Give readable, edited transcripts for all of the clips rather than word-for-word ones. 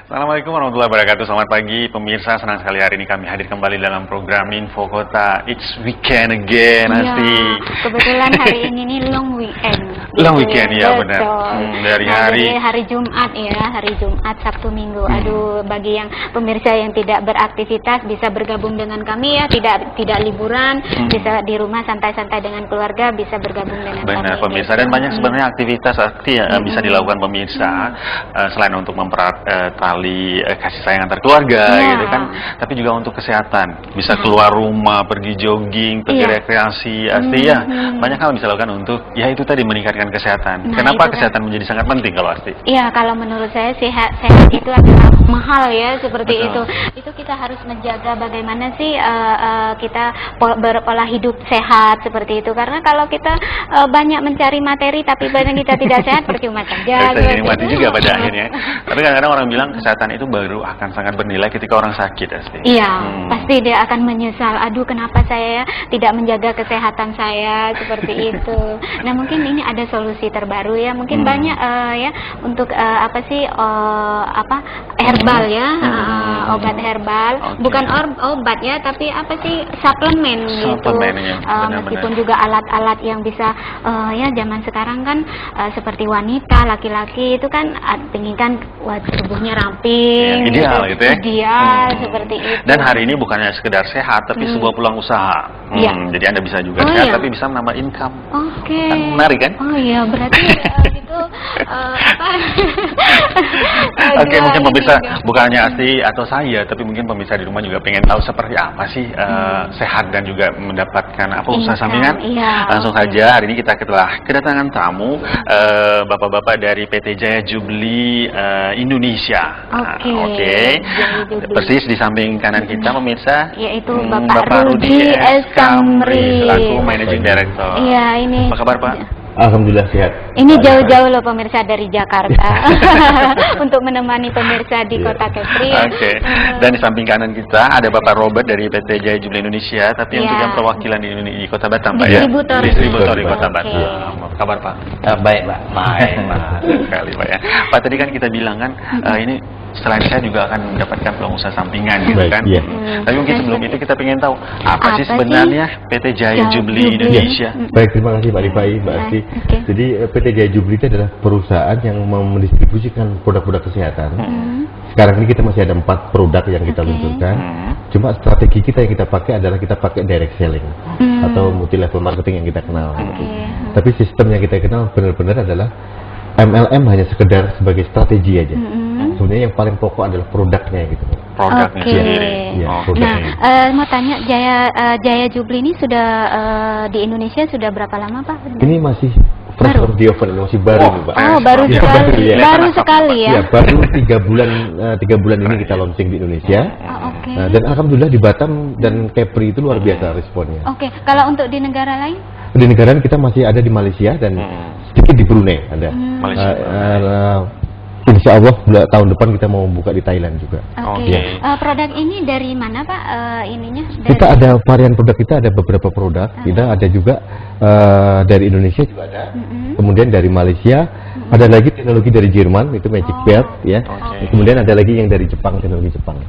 Assalamualaikum warahmatullahi wabarakatuh. Selamat pagi pemirsa, senang sekali hari ini kami hadir kembali dalam program Info Kota. It's weekend again, Asti. Kebetulan hari ini nih long weekend. Long weekend, ya benar. Dari hari Jumat ya, hari Jumat, Sabtu, Minggu. Aduh, bagi yang pemirsa yang tidak beraktivitas bisa bergabung dengan kami ya, tidak liburan, bisa di rumah santai-santai dengan keluarga, bisa bergabung dengan kami. Benar pemirsa, dan banyak sebenarnya aktivitas yang bisa dilakukan pemirsa selain untuk mempererat tali kasih sayang antar keluarga gitu kan, tapi juga untuk kesehatan, bisa keluar rumah, pergi jogging, pergi rekreasi, Asti ya, banyak hal bisa lakukan untuk ya itu tadi meningkatkan kesehatan. Kenapa kesehatan menjadi sangat penting kalau Asti? Iya, kalau menurut saya sehat itu adalah mahal ya, seperti itu. Itu kita harus menjaga bagaimana sih kita berpola hidup sehat seperti itu, karena kalau kita banyak mencari materi tapi badan kita tidak sehat percuma saja. Jadi mati juga pada akhirnya. Tapi kadang-kadang orang bilang kesehatan itu baru akan sangat bernilai ketika orang sakit, Asti. Iya, pasti dia akan menyesal. Aduh, kenapa saya tidak menjaga kesehatan saya seperti itu. Nah, mungkin ini ada solusi terbaru ya. Mungkin banyak ya untuk herbal ya, obat herbal. Bukan obat ya, tapi apa sih suplemen gitu. Meskipun juga alat-alat yang bisa ya zaman sekarang kan seperti wanita, laki-laki itu kan pengen kan tubuhnya ramping, ideal gitu ya. Ideal seperti itu. Dan hari ini bukannya sekedar sehat, tapi sebuah peluang usaha. Jadi Anda bisa juga sehat, tapi bisa menambah income. Kan menarik kan? Oh iya, berarti itu Oke, mungkin pemirsa bukan hanya Asti atau saya, tapi mungkin pemirsa di rumah juga pengen tahu seperti apa sih sehat dan juga mendapatkan usaha sampingan. Langsung saja hari ini kita telah kedatangan tamu bapak-bapak dari PT Jaya Jubli Indonesia. Oke. Persis di samping kanan kita pemirsa, yaitu Bapak Rudi S. Kamri selaku Managing Director. Iya, ini. Apa kabar Pak? Alhamdulillah sehat. Ini jauh-jauh loh pemirsa dari Jakarta untuk menemani pemirsa di Kota Kepri. Oke. Dan di samping kanan kita ada Bapak Robert dari PT Jaya Jubli Indonesia, tapi untuk yang perwakilan di Kota Batam, Pak ya. Distributor di Kota Batam. Apa kabar Pak? Baik Pak. Baik sekali Pak ya. Pak, tadi kan kita bilang kan ini selain saya juga akan mendapatkan peluang usaha sampingan gitu kan. Tapi mungkin sebelum itu kita pengen tahu apa sih sebenarnya PT Jaya Jubli Indonesia. Baik, terima kasih Pak Rifai, Mbak Asti. Jadi PT Jaya Jubli itu adalah perusahaan yang mendistribusikan produk-produk kesehatan. Sekarang ini kita masih ada 4 produk yang kita luncurkan. Cuma strategi kita yang kita pakai adalah kita pakai direct selling atau multi level marketing yang kita kenal. Tapi sistem yang kita kenal benar-benar adalah MLM hanya sekedar sebagai strategi aja. Sebenarnya yang paling pokok adalah produknya gitu. Produknya sendiri. Mau tanya, Jaya Jubli ini sudah di Indonesia sudah berapa lama Pak? Ini masih fresh from the oven, masih baru nih Pak. Baru sekali. Baru sekali ya. Baru 3 bulan ini kita launching di Indonesia. Dan alhamdulillah di Batam dan Kepri itu luar biasa responnya. Kalau untuk di negara lain? Di negara kita masih ada di Malaysia dan sedikit di Brunei ada. Insya Allah tahun depan kita mau buka di Thailand juga. Produk ini dari mana Pak? Kita ada varian produk, kita ada beberapa produk. Kita ada juga dari Indonesia juga ada. Kemudian dari Malaysia, ada lagi teknologi dari Jerman, itu Magic Belt ya. Kemudian ada lagi yang dari Jepang, teknologi Jepang.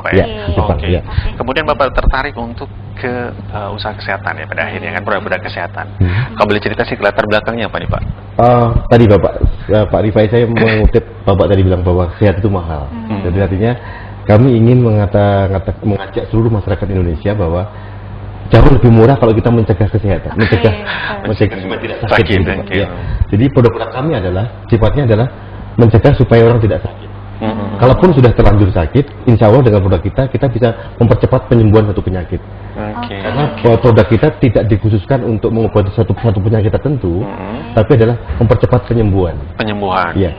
Pak ya. Kemudian Bapak tertarik untuk ke usaha kesehatan ya pada akhirnya kan, produk-produk kesehatan. Kalau boleh cerita sih latar belakangnya apa nih Pak? Tadi Pak Rifai, saya mengutip Bapak tadi bilang bahwa sehat itu mahal. Jadi artinya kami ingin mengajak seluruh masyarakat Indonesia bahwa jauh lebih murah kalau kita mencegah kesehatan, mencegah supaya tidak sakit. Jadi produk-produk kami sifatnya adalah mencegah supaya orang tidak sakit. Kalaupun sudah terlanjur sakit, insya Allah dengan produk kita bisa mempercepat penyembuhan satu penyakit. Karena produk kita tidak dikhususkan untuk mengobati satu penyakit tertentu, tapi adalah mempercepat penyembuhan. Iya.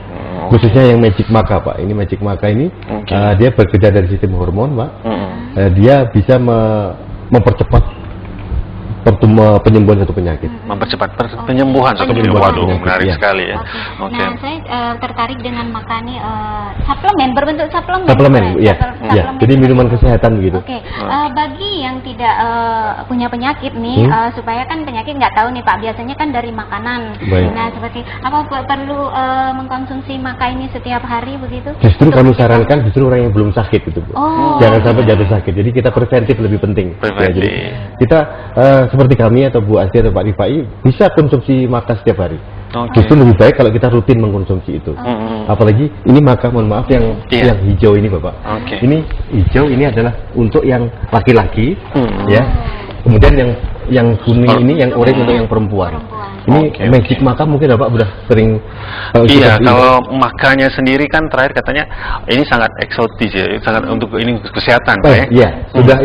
Khususnya yang Magic Maca Pak. Ini Magic Maca ini dia bekerja dari sistem hormon Pak. Dia bisa mempercepat penyembuhan satu penyakit. Mempercepat penyembuhan satu penyakit. Waduh, menarik sekali ya. Oke. Nah, saya tertarik dengan makan suplemen, berbentuk suplemen. Suplemen, ya. Jadi minuman kesehatan gitu. Oke. Bagi yang tidak punya penyakit nih, supaya kan penyakit nggak tahu nih Pak, biasanya kan dari makanan. Baik. Nah, seperti apa perlu mengkonsumsi maka ini setiap hari begitu? Justru kami sarankan justru orang yang belum sakit itu, Bu. Jangan sampai jatuh sakit. Jadi kita preventif lebih penting. Ya, jadi kita seperti kami atau Bu Asti atau Pak Rifai bisa konsumsi maka setiap hari. Justru lebih baik kalau kita rutin mengkonsumsi itu. Apalagi ini maka, mohon maaf, yang hijau ini Bapak. Ini hijau ini adalah untuk yang laki-laki, ya. Kemudian yang kuning ini, yang orange untuk yang perempuan. Ini magic maka mungkin Bapak sudah sering. Iya, kalau makanya sendiri kan terakhir katanya ini sangat eksotis ya, sangat untuk ini kesehatan, Pak. Iya,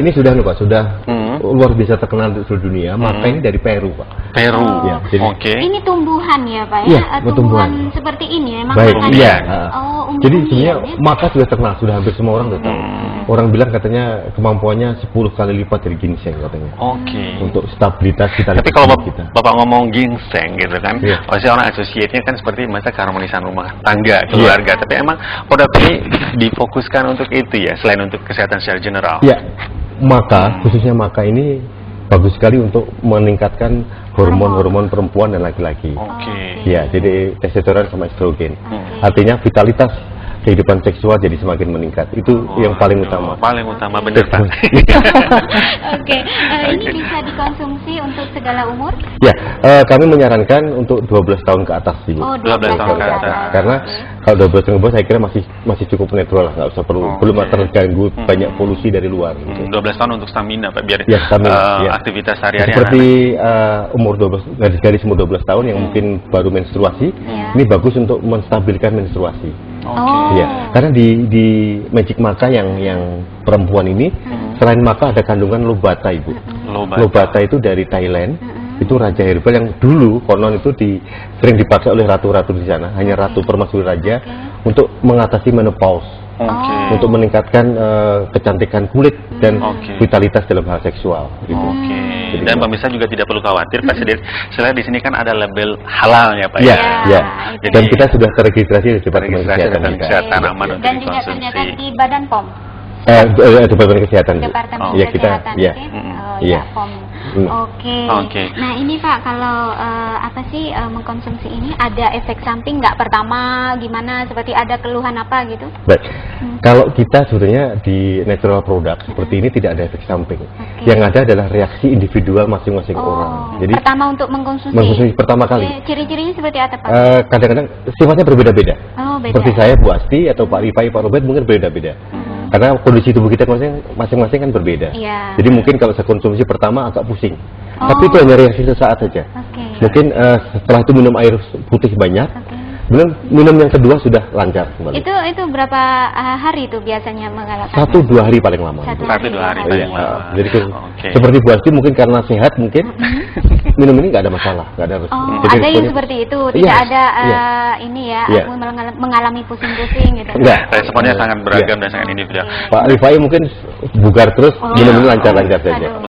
ini sudah Pak, sudah luar biasa terkenal di seluruh dunia. Maka ini dari Peru, Pak. Peru. Ya, jadi, ini tumbuhan ya, Pak ya? Iya, tumbuhan seperti ini memang. Baik, iya. Jadi sebenarnya ya? maka sudah terkenal, sudah hampir semua orang sudah tahu. Orang bilang katanya kemampuannya 10 kali lipat dari ginseng katanya. Untuk stabilitas kita. Tapi kalau Bapak ngomong ginseng gitu kan, pasti orang asosiatnya kan seperti masa keharmonisan rumah tangga, keluarga. Tapi emang produk ini difokuskan untuk itu ya, selain untuk kesehatan secara general. Iya, maka khususnya maka ini bagus sekali untuk meningkatkan hormon-hormon perempuan dan laki-laki. Ya, jadi testosteron sama estrogen. Artinya vitalitas kehidupan seksual jadi semakin meningkat. Itu yang paling utama. Paling utama, benar Pak. Ini bisa dikonsumsi untuk segala umur? Ya, kami menyarankan untuk 12 tahun ke atas sih. 12 tahun ke atas. Karena kalau 12 tahun ke bawah saya kira masih cukup netral lah, nggak usah belum terganggu banyak polusi dari luar. 12 tahun untuk stamina Pak, biar aktivitas sehari-hari. Seperti umur 12, garis umur 12 tahun yang mungkin baru menstruasi, ini bagus untuk menstabilkan menstruasi. Ya, karena di Magic Maka yang perempuan ini, selain maka ada kandungan lobata, Ibu. Lobata itu dari Thailand, itu raja herbal yang dulu konon itu sering dipakai oleh ratu-ratu di sana, hanya ratu permaisuri raja untuk mengatasi menopause, untuk meningkatkan kecantikan kulit dan vitalitas dalam hal seksual. Dan pemirsa juga tidak perlu khawatir, Pak Sedir. Selain di sini kan ada label halalnya, Pak. Ya. Dan kita sudah terregistrasi di Departemen Kesehatan aman untuk dan juga ternyata di Badan POM. Departemen Kesehatan. Departemen Kesehatan. POM. Oke. Nah ini Pak, kalau mengkonsumsi ini ada efek samping nggak? Pertama gimana? Seperti ada keluhan apa gitu? Baik. Kalau kita sebenarnya di natural product seperti ini tidak ada efek samping. Yang ada adalah reaksi individual masing-masing orang. Jadi pertama untuk mengkonsumsi pertama kali. Ciri-cirinya seperti apa Pak? Kadang-kadang sifatnya berbeda-beda. Beda. Seperti saya, Bu Asti atau Pak Rifai, Pak Robert mungkin berbeda-beda. Karena kondisi tubuh kita masing-masing kan berbeda. Jadi mungkin kalau saya konsumsi pertama agak pusing. Tapi itu hanya reaksi sesaat saja. Mungkin setelah itu minum air putih banyak. Minum yang kedua sudah lancar kembali. Itu berapa hari itu biasanya mengalami? 1-2 hari paling lama. 1-2 hari paling lama. Jadi seperti Bu Asti mungkin karena sehat mungkin minum ini nggak ada masalah, nggak ada harus. Jadi ada yang seperti itu, tidak ada mengalami pusing-pusing gitu. Enggak, responnya sangat beragam dan sangat individual. Pak Rifai mungkin bugar terus, minum ini lancar-lancar saja.